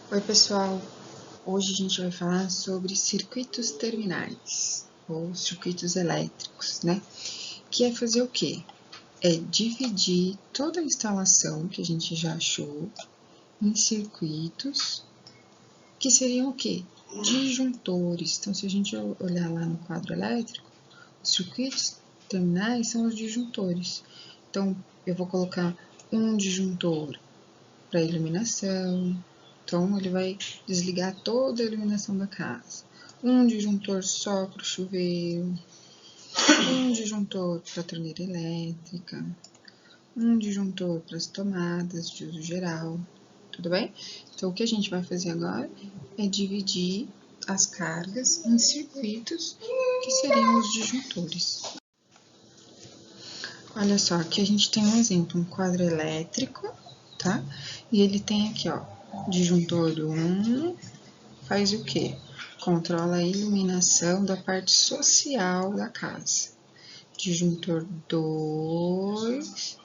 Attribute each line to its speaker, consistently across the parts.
Speaker 1: Oi, pessoal! Hoje a gente vai falar sobre circuitos terminais, ou circuitos elétricos, né? Que é fazer o quê? É dividir toda a instalação que a gente já achou em circuitos, que seriam o quê? Disjuntores. Então, se a gente olhar lá no quadro elétrico, os circuitos terminais são os disjuntores. Então, eu vou colocar um disjuntor para iluminação. Então, ele vai desligar toda a iluminação da casa. Um disjuntor só para o chuveiro, um disjuntor para a torneira elétrica, um disjuntor para as tomadas de uso geral, tudo bem? Então, o que a gente vai fazer agora é dividir as cargas em circuitos, que seriam os disjuntores. Olha só, aqui a gente tem um exemplo, um quadro elétrico, tá? E ele tem aqui, ó, disjuntor 1 faz o quê? Controla a iluminação da parte social da casa. Disjuntor 2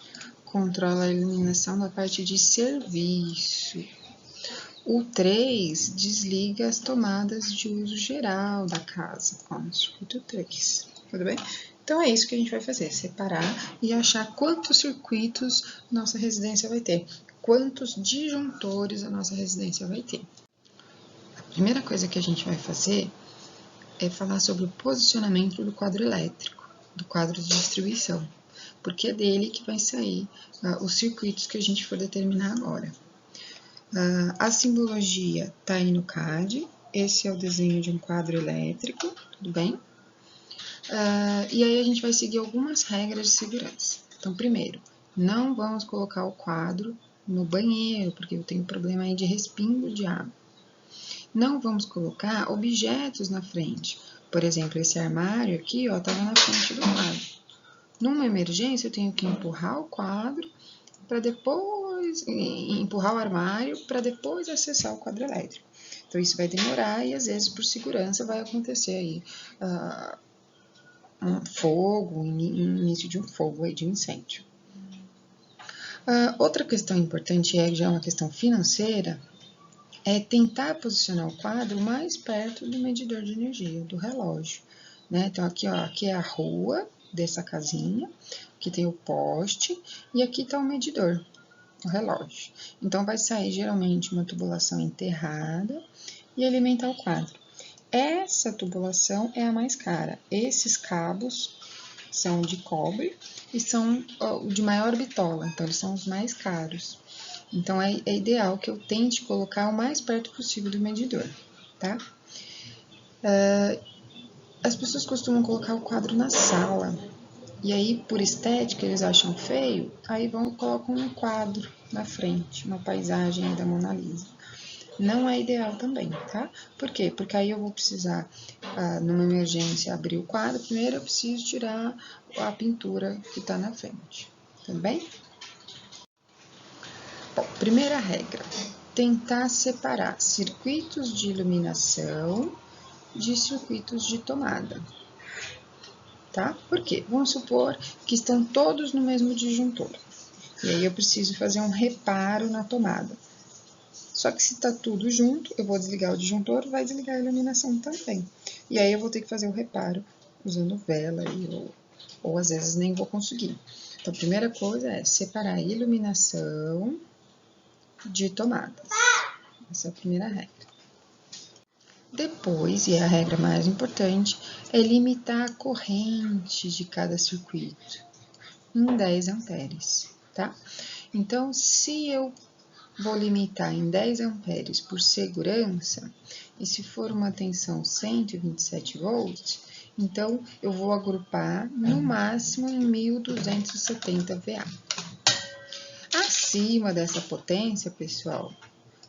Speaker 1: controla a iluminação da parte de serviço. O 3 desliga as tomadas de uso geral da casa, como o circuito 3, tudo bem? Então, é isso que a gente vai fazer, separar e achar quantos circuitos nossa residência vai ter, quantos disjuntores a nossa residência vai ter. A primeira coisa que a gente vai fazer é falar sobre o posicionamento do quadro elétrico, do quadro de distribuição, porque é dele que vai sair os circuitos que a gente for determinar agora. A simbologia está aí no CAD, esse é o desenho de um quadro elétrico, tudo bem? E aí a gente vai seguir algumas regras de segurança. Então, primeiro, não vamos colocar o quadro no banheiro, porque eu tenho problema aí de respingo de água. Não vamos colocar objetos na frente. Por exemplo, esse armário aqui, ó, estava na frente do quadro. Numa emergência, eu tenho que empurrar o quadro para depois empurrar o armário para depois acessar o quadro elétrico. Então, isso vai demorar e, às vezes, por segurança, vai acontecer aí um fogo, início de um fogo aí, de incêndio. Outra questão importante, já é uma questão financeira, é tentar posicionar o quadro mais perto do medidor de energia, do relógio, né? Então, aqui, ó, aqui é a rua dessa casinha, aqui tem o poste e aqui está o medidor, o relógio. Então, vai sair geralmente uma tubulação enterrada e alimentar o quadro. Essa tubulação é a mais cara. Esses cabos são de cobre e são de maior bitola, então eles são os mais caros. Então, é ideal que eu tente colocar o mais perto possível do medidor, tá? As pessoas costumam colocar o quadro na sala, e aí, por estética, eles acham feio, aí colocam um quadro na frente, uma paisagem aí da Mona Lisa. Não é ideal também, tá? Por quê? Porque aí eu vou precisar, numa emergência, abrir o quadro. Primeiro eu preciso tirar a pintura que está na frente, tudo bem? Bom, primeira regra, tentar separar circuitos de iluminação de circuitos de tomada, tá? Por quê? Vamos supor que estão todos no mesmo disjuntor, e aí eu preciso fazer um reparo na tomada. Só que se está tudo junto, eu vou desligar o disjuntor, vai desligar a iluminação também. E aí eu vou ter que fazer o reparo usando vela, ou às vezes nem vou conseguir. Então, a primeira coisa é separar a iluminação de tomadas. Essa é a primeira regra. Depois, e é a regra mais importante, é limitar a corrente de cada circuito em 10 amperes, tá? Então, se eu vou limitar em 10 amperes por segurança, e se for uma tensão 127 volts, então eu vou agrupar no máximo em 1270 VA. Acima dessa potência, pessoal,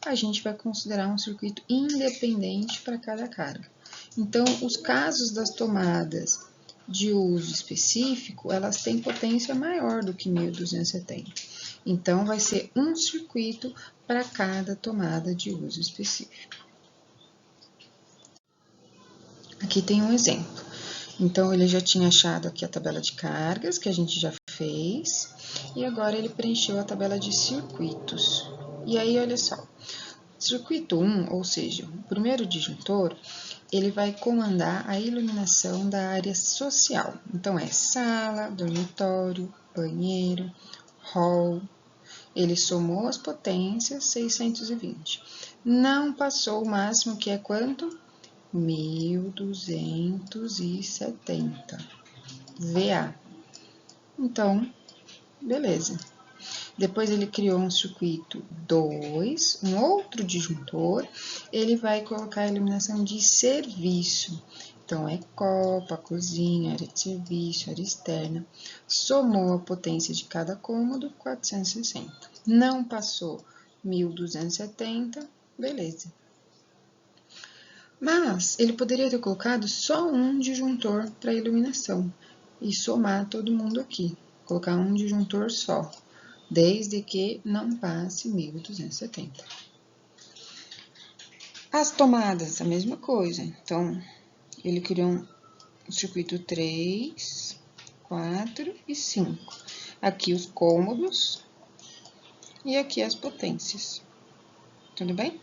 Speaker 1: a gente vai considerar um circuito independente para cada carga. Então, os casos das tomadas de uso específico, elas têm potência maior do que 1270. Então, vai ser um circuito para cada tomada de uso específico. Aqui tem um exemplo. Então, ele já tinha achado aqui a tabela de cargas, que a gente já fez, e agora ele preencheu a tabela de circuitos. E aí, olha só, Circuito 1, ou seja, o primeiro disjuntor, ele vai comandar a iluminação da área social. Então, é sala, dormitório, banheiro, hall. Ele somou as potências 620. Não passou o máximo, que é quanto? 1270 VA. Então, beleza. Depois ele criou um circuito 2, um outro disjuntor, ele vai colocar a iluminação de serviço. Então, é copa, cozinha, área de serviço, área externa. Somou a potência de cada cômodo, 460. Não passou 1270, beleza. Mas ele poderia ter colocado só um disjuntor para iluminação e somar todo mundo aqui. Colocar um disjuntor só, desde que não passe 1270. As tomadas, a mesma coisa. Então, ele criou um circuito 3, 4 e 5. Aqui os cômodos e aqui as potências. Tudo bem?